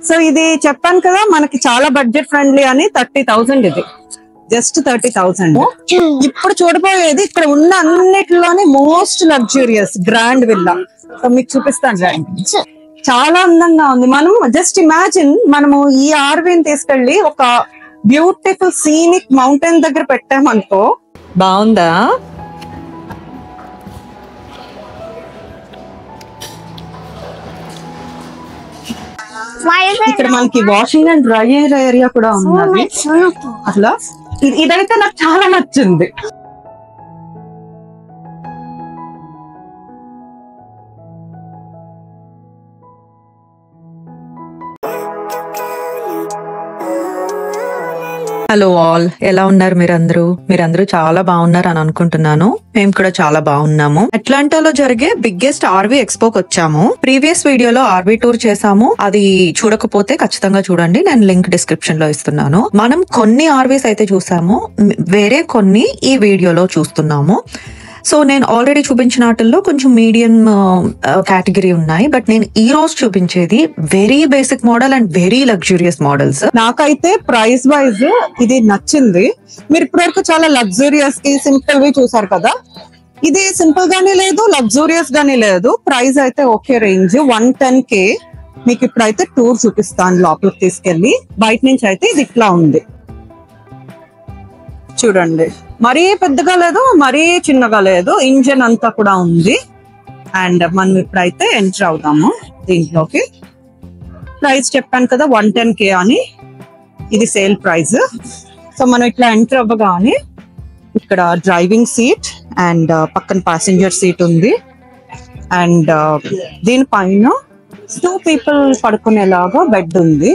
So ఇది చెప్పాను కదా మనకి చాలా బడ్జెట్ ఫ్రెండ్లీ అని 30,000 ఇది జస్ట్ 30,000. ఇప్పుడు చూడబోయేది ఇక్కడ ఉన్న అన్నిటిలోనే most luxurious grand villa. So మీకు చూపిస్తాను రండి. చాలా అందంగా ఉంది. మనం జస్ట్ ఇమాజిన్ మనము ఈ ఆర్వీని తీసుకెళ్లి ఒక బ్యూటిఫుల్ సీనిక్ మౌంటైన్ దగ్గర పెట్టామనుకో. బాగుందా? ఇక్కడ మనకి వాషింగ్ అండ్ డ్రైయర్ ఏరియా కూడా ఉన్నది. అట్లా ఇదైతే నాకు చాలా నచ్చింది. హలో ఆల్, ఎలా ఉన్నారు మీరందరూ చాలా బాగున్నారు అని అనుకుంటున్నాను. మేము కూడా చాలా బాగున్నాము. అట్లాంటాలో జరిగే బిగ్గెస్ట్ ఆర్వీ ఎక్స్పోకి వచ్చాము. ప్రీవియస్ వీడియోలో ఆర్వీ టూర్ చేసాము. అది చూడకపోతే ఖచ్చితంగా చూడండి, నేను లింక్ డిస్క్రిప్షన్ లో ఇస్తున్నాను. మనం కొన్ని ఆర్వీస్ అయితే చూసాము, వేరే కొన్ని ఈ వీడియోలో చూస్తున్నాము. సో నేను ఆల్రెడీ చూపించిన వాటిల్లో కొంచెం మీడియం కేటగిరీ ఉన్నాయి, బట్ నేను ఈ రోజు చూపించేది very basic model and very luxurious models. నాకైతే ప్రైస్ వైజ్ ఇది నచ్చింది. మీరు ఇప్పటివరకు చాలా లగ్జూరియస్ కి సింపుల్ వి చూసారు కదా, ఇది సింపుల్ గానీ లేదు, లగ్జూరియస్ గానీ లేదు. ప్రైస్ అయితే ఓకే రేంజ్ 110K. మీకు ఇప్పుడైతే టూర్ చూపిస్తాను లోపలికి తీసుకెళ్లి. బయట నుంచి అయితే ఇది ఇట్లా ఉంది చూడండి. మరీ పెద్దగా లేదు, మరీ చిన్నగా లేదు. ఇంజన్ అంతా కూడా ఉంది. అండ్ మనం ఇప్పుడైతే ఎంటర్ అవుతాము దీంట్లోకి. ప్రైస్ చెప్పాను కదా 110K అని, ఇది సేల్ ప్రైస్. సో మనం ఇట్లా ఎంటర్ అవ్వగానే ఇక్కడ డ్రైవింగ్ సీట్ అండ్ పక్కన ప్యాసింజర్ సీట్ ఉంది. అండ్ దీనిపైన 2 people పడుకునేలాగా బెడ్ ఉంది.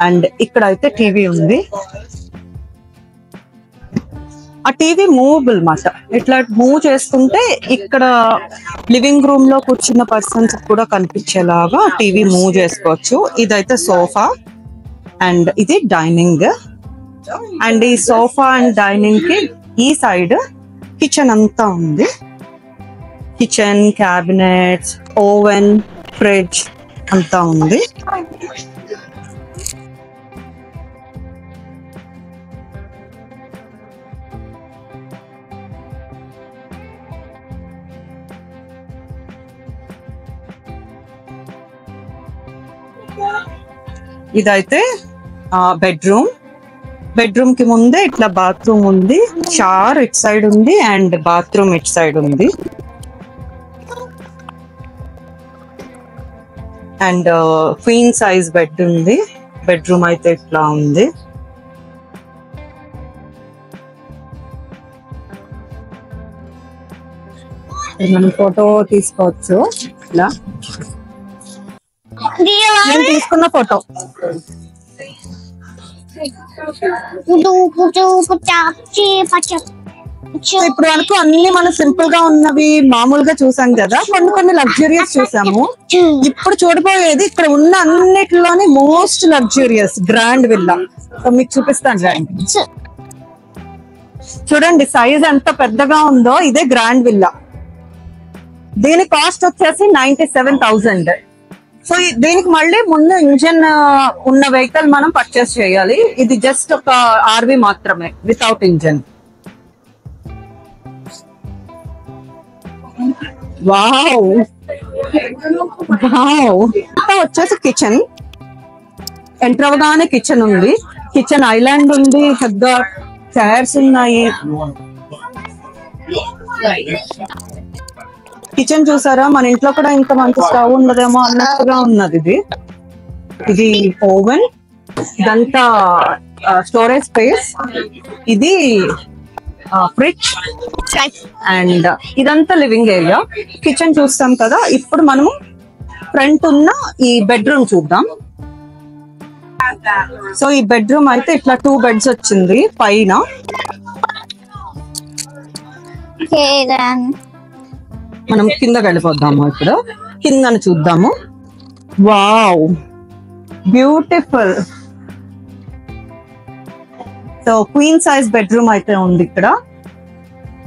అండ్ ఇక్కడ అయితే టీవీ ఉంది. ఆ టీవీ మూవబుల్ మాట, ఇట్లా మూవ్ చేసుకుంటే ఇక్కడ లివింగ్ రూమ్ లో కూర్చున్న పర్సన్స్ కూడా కనిపించేలాగా టీవీ మూవ్ చేసుకోవచ్చు. ఇదైతే సోఫా అండ్ ఇది డైనింగ్. అండ్ ఈ సోఫా అండ్ డైనింగ్ కి ఈ సైడ్ కిచెన్ అంతా ఉంది. కిచెన్, క్యాబినెట్స్, ఓవెన్, ఫ్రిడ్జ్ అంతా ఉంది. ఇదైతే బెడ్రూమ్ కి ముందే ఇట్లా బాత్రూమ్ ఉంది. షవర్ ఇట్ సైడ్ ఉంది అండ్ బాత్రూమ్ ఇట్ సైడ్ ఉంది. అండ్ క్వీన్ సైజ్ బెడ్ ఉంది. బెడ్రూమ్ అయితే ఇట్లా ఉంది. మనం ఫోటో తీసుకోవచ్చు. ఇలా నేను తీసుకున్న ఫోటో. ఇప్పుడు వరకు అన్ని మనం సింపుల్ గా ఉన్నవి మామూలుగా చూసాం కదా, కొన్ని లగ్జూరియస్ చూసాము. ఇప్పుడు చూడబోయేది ఇక్కడ ఉన్న అన్నిటిలోనే మోస్ట్ లగ్జూరియస్ గ్రాండ్ విల్లా. మీకు చూపిస్తాను రండి. చూడండి సైజ్ ఎంత పెద్దగా ఉందో. ఇదే గ్రాండ్ విల్లా. దీని కాస్ట్ వచ్చేసి 97,000. సో దీనికి మళ్ళీ ముందు ఇంజన్ ఉన్న వెహికల్ మనం పర్చేస్ చేయాలి. ఇది జస్ట్ ఒక ఆర్వీ మాత్రమే వితౌట్ ఇంజన్. Wow wow. వచ్చేసి కిచెన్. ఎంటర్ అవగానే కిచెన్ ఉంది. కిచెన్ ఐలాండ్ ఉంది, పెద్ద చైర్స్ ఉన్నాయి. కిచెన్ చూసారా, మన ఇంట్లో కూడా ఇంత మంచి స్టవ్ ఉండదేమో అన్నట్టుగా ఉన్నది. ఇది ఓవెన్, ఇదంతా స్టోరేజ్ స్పేస్. ఇది ఫ్రిడ్జ్ అండ్ ఇదంతా లివింగ్ ఏరియా. కిచెన్ చూస్తాం కదా. ఇప్పుడు మనము ఫ్రంట్ ఉన్న ఈ బెడ్రూమ్ చూద్దాం. సో ఈ బెడ్రూమ్ అయితే ఇట్లా 2 beds వచ్చింది పైన. మనం కిందకి వెళ్ళిపోద్దాము. ఇప్పుడు కిందను చూద్దాము. Wow beautiful. So queen size bedroom అయితే ఉంది ఇక్కడ.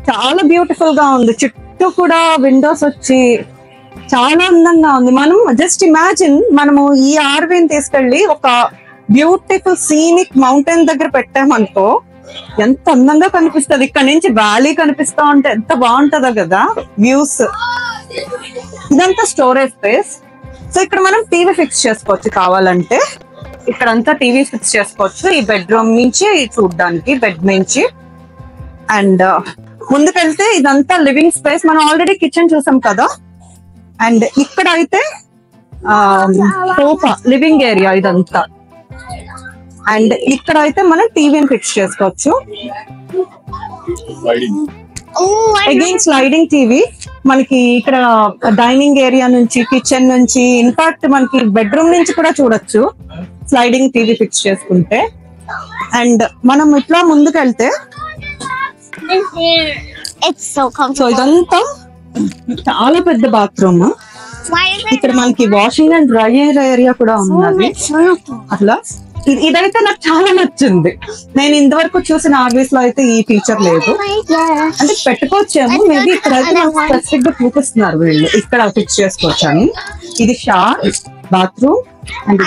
చాలా బ్యూటిఫుల్ గా ఉంది. చుట్టూ కూడా విండోస్ వచ్చి చాలా అందంగా ఉంది. మనం జస్ట్ ఇమాజిన్ మనము ఈ ఆర్వీని తీసుకెళ్లి ఒక బ్యూటిఫుల్ సీనిక్ మౌంటైన్ దగ్గర పెట్టామనుకో ఎంత అందంగా కనిపిస్తుంది. ఇక్కడ నుంచి వ్యాలీ కనిపిస్తా ఉంటే ఎంత బాగుంటుందో కదా వ్యూస్. ఇదంతా స్టోరేజ్ స్పేస్. సో ఇక్కడ మనం టీవీ ఫిక్స్ చేసుకోవచ్చు కావాలంటే. ఇక్కడంతా టీవీ ఫిక్స్ చేసుకోవచ్చు ఈ బెడ్రూమ్ నుంచి చూడడానికి, బెడ్ నుంచి. అండ్ ముందుకెళ్తే ఇదంతా లివింగ్ స్పేస్. మనం ఆల్రెడీ కిచెన్ చూసాం కదా. అండ్ ఇక్కడ అయితే సోఫా, లివింగ్ ఏరియా ఇదంతా. అండ్ ఇక్కడ అయితే మనం టీవీని ఫిక్స్ చేసుకోవచ్చు. అగైన్ స్లైడింగ్ టీవీ మనకి ఇక్కడ డైనింగ్ ఏరియా నుంచి, కిచెన్ నుంచి, ఇన్ఫాక్ట్ మనకి బెడ్రూమ్ నుంచి కూడా చూడొచ్చు స్లైడింగ్ టీవీ ఫిక్స్ చేసుకుంటే. అండ్ మనం ఇట్లా ముందుకెళ్తే సో ఇదంతా చాలా పెద్ద బాత్రూమ్. ఇక్కడ మనకి వాషింగ్ అండ్ డ్రైయర్ ఏరియా కూడా ఉన్నది. అట్లా ఇదైతే నాకు చాలా నచ్చింది. నేను ఇంతవరకు చూసిన ఆర్వీస్ లో అయితే ఈ ఫీచర్ లేదు. అంటే పెట్టుకోవచ్చేమో, మేబీ ఇక్కడైతే స్పెసిఫిక్ గా చూపిస్తున్నారు వీళ్ళు ఇక్కడ ఫిక్స్ చేసుకోవచ్చు అని. ఇది షార్ బాత్రూమ్ అండ్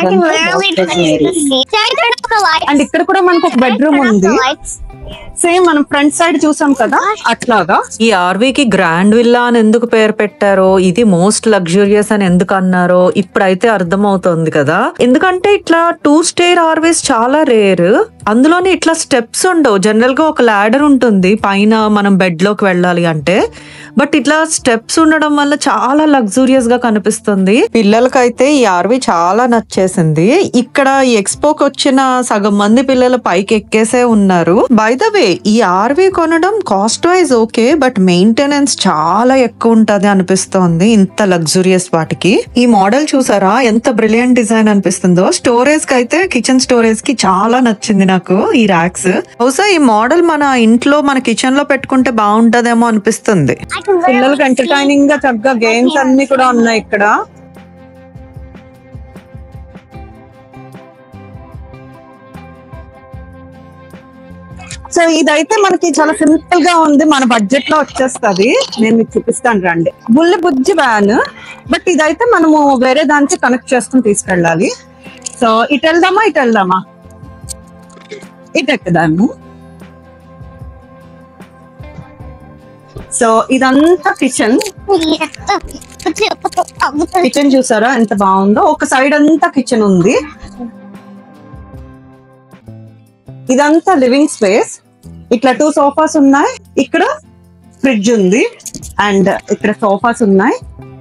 అండ్ ఇక్కడ కూడా మనకు ఒక బెడ్రూమ్ ఉంది. సేమ్ మనం ఫ్రంట్ సైడ్ చూసాం కదా అట్లాగా. ఈ ఆర్వీకి గ్రాండ్ విల్లా అని ఎందుకు పేరు పెట్టారో, ఇది మోస్ట్ లగ్జూరియస్ అని ఎందుకు అన్నారో ఇప్పుడైతే అర్థమవుతోంది కదా. ఎందుకంటే ఇట్లా 2 స్టేర్ ఆర్వీస్ చాలా రేర్. అందులోని ఇట్లా స్టెప్స్ ఉండవు. జనరల్ గా ఒక ల్యాడర్ ఉంటుంది పైన మనం బెడ్ లోకి వెళ్ళాలి అంటే. బట్ ఇట్లా స్టెప్స్ ఉండడం వల్ల చాలా లగ్జూరియస్ గా కనిపిస్తుంది. పిల్లలకైతే ఈ ఆర్వీ చాలా నచ్చేసింది. ఇక్కడ ఈ ఎక్స్పోకి వచ్చిన సగం మంది పిల్లలు పైకి ఎక్కేసే ఉన్నారు. బై ద వే ఈ ఆర్వీ కొనడం cost wise okay, but maintenance చాలా ఎక్కువ ఉంటది అనిపిస్తోంది ఇంత లగ్జూరియస్ వాటికి. ఈ మోడల్ చూసారా ఎంత బ్రిలియంట్ డిజైన్ అనిపిస్తుందో. స్టోరేజ్ కి అయితే కిచెన్ స్టోరేజ్ కి చాలా నచ్చింది నాకు ఈ ర్యాక్స్. బహుశా ఈ మోడల్ మన ఇంట్లో మన కిచెన్ లో పెట్టుకుంటే బాగుంటదేమో అనిపిస్తుంది. పిల్లలకి ఎంటర్టైనింగ్ గా చక్కగా గేమ్స్ అన్ని కూడా ఉన్నాయి ఇక్కడ. సో ఇదైతే మనకి చాలా సింపుల్ గా ఉంది, మన బడ్జెట్ లో వచ్చేస్తుంది. నేను మీకు చూపిస్తాను రండి. బుజ్జి వ్యాన్, బట్ ఇదైతే మనము వేరే దానికి కనెక్ట్ చేసుకుని తీసుకెళ్ళాలి. సో ఇటు వెళ్దామా ఇటు ఎక్కుదాము. సో ఇదంతా కిచెన్. కిచెన్ చూసారా ఎంత బాగుందో. ఒక సైడ్ అంతా కిచెన్ ఉంది. ఇదంతా లివింగ్ స్పేస్. ఇట్లా 2 సోఫాస్ ఉన్నాయి. ఇక్కడ ఫ్రిడ్జ్ ఉంది అండ్ ఇక్కడ సోఫాస్ ఉన్నాయి.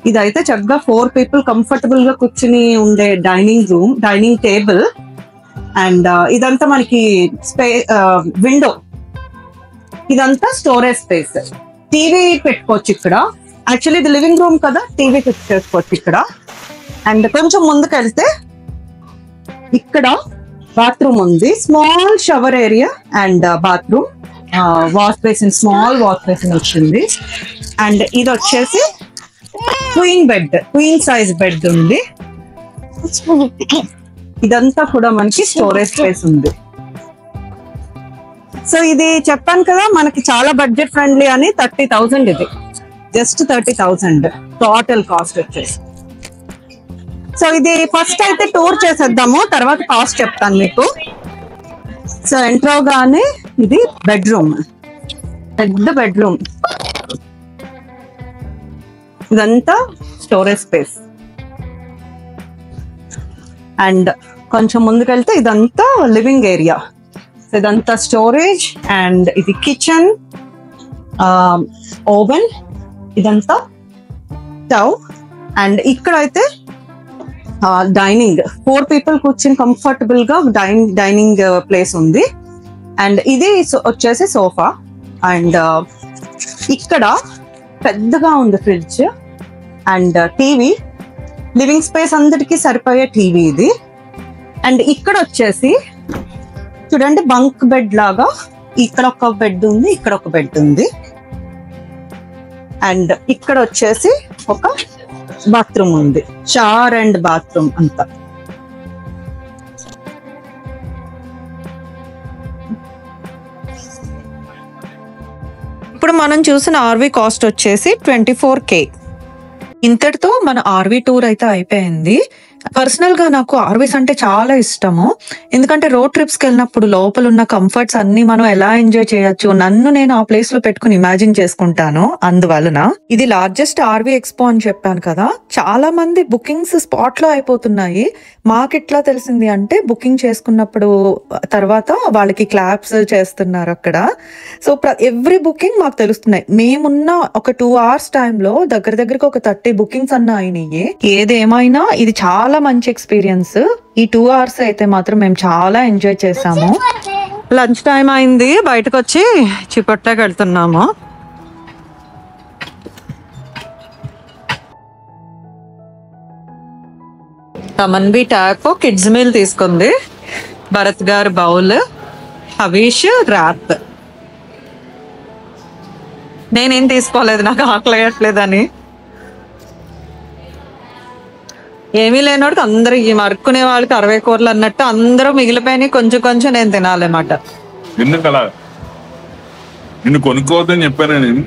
ఇదైతే చక్కగా 4 పీపుల్ కంఫర్టబుల్ గా కూర్చుని ఉండే dining room, dining table. And ఇదంతా మనకి విండో. ఇదంతా స్టోరేజ్ స్పేస్. టీవీ పెట్టుకోవచ్చు ఇక్కడ. యాక్చువల్లీ ఇది లివింగ్ రూమ్ కదా, టీవీ ఫిక్స్ చేసుకోవచ్చు ఇక్కడ. అండ్ కొంచెం ముందుకెళ్తే ఇక్కడ బాత్రూమ్ ఉంది. Small shower area and bathroom, wash basin, small wash basin వచ్చింది. అండ్ ఇది వచ్చేసి క్వీన్ సైజ్ బెడ్ ఉంది. ఇదంతా కూడా మనకి స్టోరేజ్ స్పేస్ ఉంది. సో ఇది చెప్పాను కదా మనకి చాలా బడ్జెట్ ఫ్రెండ్లీ అని. 30,000 ఇది, జస్ట్ 30,000 టోటల్ కాస్ట్ వచ్చేసి. సో ఇది ఫస్ట్ అయితే టూర్ చేసేద్దాము, తర్వాత కాస్ట్ చెప్తాను మీకు. సో ఎంటర్ అవగానే ఇది బెడ్రూమ్, పెద్ద బెడ్రూమ్. ఇదంతా స్టోరేజ్ స్పేస్. అండ్ కొంచెం ముందుకెళ్తే ఇదంతా లివింగ్ ఏరియా. ఇదంతా స్టోరేజ్. అండ్ ఇది కిచెన్, ఓవెన్, ఇదంతా స్టవ్. అండ్ ఇక్కడైతే డైనింగ్, 4 పీపుల్ కూర్చుని కంఫర్టబుల్ గా డైనింగ్ ప్లేస్ ఉంది. అండ్ ఇది వచ్చేసి సోఫా. అండ్ ఇక్కడ పెద్దగా ఉంది fridge and TV. Living space అందరికి సరిపోయే టీవీ ఇది. అండ్ ఇక్కడ వచ్చేసి చూడండి బంక్ బెడ్ లాగా. ఇక్కడ ఒక బెడ్ ఉంది, ఇక్కడ ఒక బెడ్ ఉంది. అండ్ ఇక్కడ వచ్చేసి ఒక బాత్రూమ్ ఉంది, షవర్ అండ్ బాత్రూమ్ అంతా. ఇప్పుడు మనం చూసిన ఆర్వీ కాస్ట్ వచ్చేసి 24K. ఇంతటితో మన ఆర్వీ టూర్ అయితే అయిపోయింది. పర్సనల్ గా నాకు ఆర్వీస్ అంటే చాలా ఇష్టము. ఎందుకంటే రోడ్ ట్రిప్స్ కి వెళ్ళినప్పుడు లోపల ఉన్న కంఫర్ట్స్ అన్ని మనం ఎలా ఎంజాయ్ చేయొచ్చు, నన్ను నేను ఆ ప్లేస్ లో పెట్టుకుని ఇమాజిన్ చేసుకుంటాను. అందువలన ఇది లార్జెస్ట్ ఆర్వీ ఎక్స్పో అని చెప్పాను కదా, చాలా మంది బుకింగ్స్ స్పాట్ లో అయిపోతున్నాయి. మాకు ఎట్లా తెలిసింది అంటే బుకింగ్ చేసుకున్నప్పుడు తర్వాత వాళ్ళకి క్లాప్స్ చేస్తున్నారు అక్కడ. సో ఎవ్రీ బుకింగ్ మాకు తెలుస్తున్నాయి. మేమున్న ఒక 2 hours టైంలో దగ్గరకు ఒక 30 బుకింగ్స్ అన్న అయినాయి. ఏదేమైనా ఇది చాలా మంచి ఎక్స్పీరియన్స్. ఈ 2 hours అయితే మాత్రం మేము చాలా ఎంజాయ్ చేసాము. లంచ్ టైం అయింది, బయటకు వచ్చి చిపట్లకి వెళ్తున్నాము. తమన్వి టాకో కిడ్స్ మీల్ తీసుకుంది, భరత్ గారు బౌల్, హవీష్ ర్యాప్. నేనేం తీసుకోలేదు, నాకు ఆకలేయట్లేదని. ఏమీ లేనోడికి అందరూ ఈ మరుక్కునే వాళ్ళకి 60 కూరలు అన్నట్టు అందరూ మిగిలిపోయినాయి, కొంచెం కొంచెం నేను తినాలన్నమాట. ఎందుకలా నిన్ను కొనుక్కోవద్దని చెప్పాను నేను.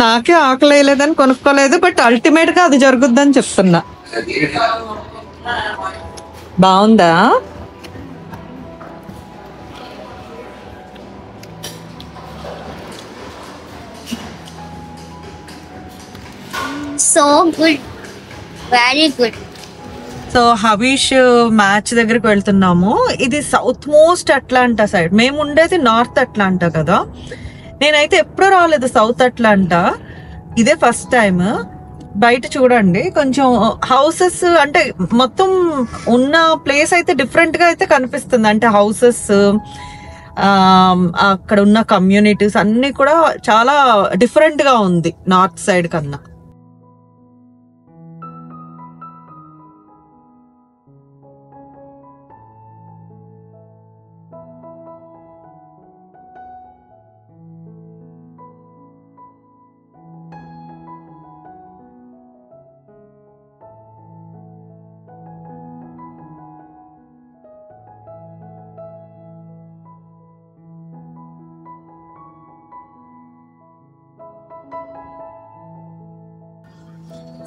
నాకే ఆకలి వేయలేదని కొనుక్కోలేదు, బట్ అల్టిమేట్ గా అది జరుగుద్దని చెప్తున్నా. బాగుందా? So good, very good. So Havish match దగ్గరికి వెళ్తున్నాము. ఇది సౌత్ మోస్ట్ అట్లాంటా సైడ్, మేము ఉండేది నార్త్ అట్లాంటా కదా. నేనైతే ఎప్పుడూ రాలేదు సౌత్ అట్లాంటా, ఇదే ఫస్ట్ టైం. బయట చూడండి కొంచెం హౌసెస్, అంటే మొత్తం ఉన్న ప్లేస్ అయితే డిఫరెంట్ గా అయితే కనిపిస్తుంది. అంటే హౌసెస్, అక్కడ ఉన్న కమ్యూనిటీస్ అన్ని కూడా చాలా డిఫరెంట్ గా ఉంది నార్త్ సైడ్ కన్నా.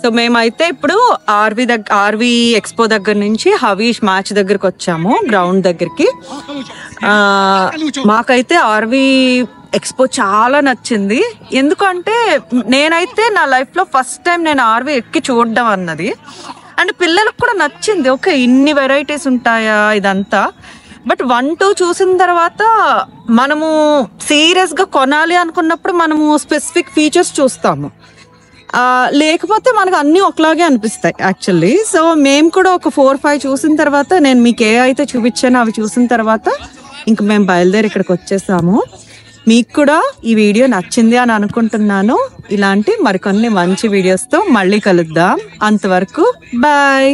సో మేమైతే ఇప్పుడు ఆర్వీ ఎక్స్పో దగ్గర నుంచి హవీష్ మ్యాచ్ దగ్గరకు వచ్చాము, గ్రౌండ్ దగ్గరికి. మాకైతే ఆర్వీ ఎక్స్పో చాలా నచ్చింది. ఎందుకంటే నేనైతే నా లైఫ్ లో ఫస్ట్ టైం నేను ఆర్వీ ఎక్కి చూడడం అన్నది, అండ్ పిల్లలకు కూడా నచ్చింది. ఓకే, ఇన్ని వెరైటీస్ ఉంటాయా ఇదంతా. బట్ 1, 2 చూసిన తర్వాత మనము సీరియస్ గా కొనాలి అనుకున్నప్పుడు మనము స్పెసిఫిక్ ఫీచర్స్ చూస్తాము, లేకపోతే మనకు అన్నీ ఒకలాగే అనిపిస్తాయి యాక్చువల్లీ. సో మేము కూడా ఒక 4, 5 చూసిన తర్వాత, నేను మీకు ఏ అయితే చూపించానో అవి చూసిన తర్వాత ఇంక మేము బయలుదేరి ఇక్కడికి వచ్చేసాము. మీకు కూడా ఈ వీడియో నచ్చింది అని అనుకుంటున్నాను. ఇలాంటి మరికొన్ని మంచి వీడియోస్తో మళ్ళీ కలుద్దాం. అంతవరకు బాయ్.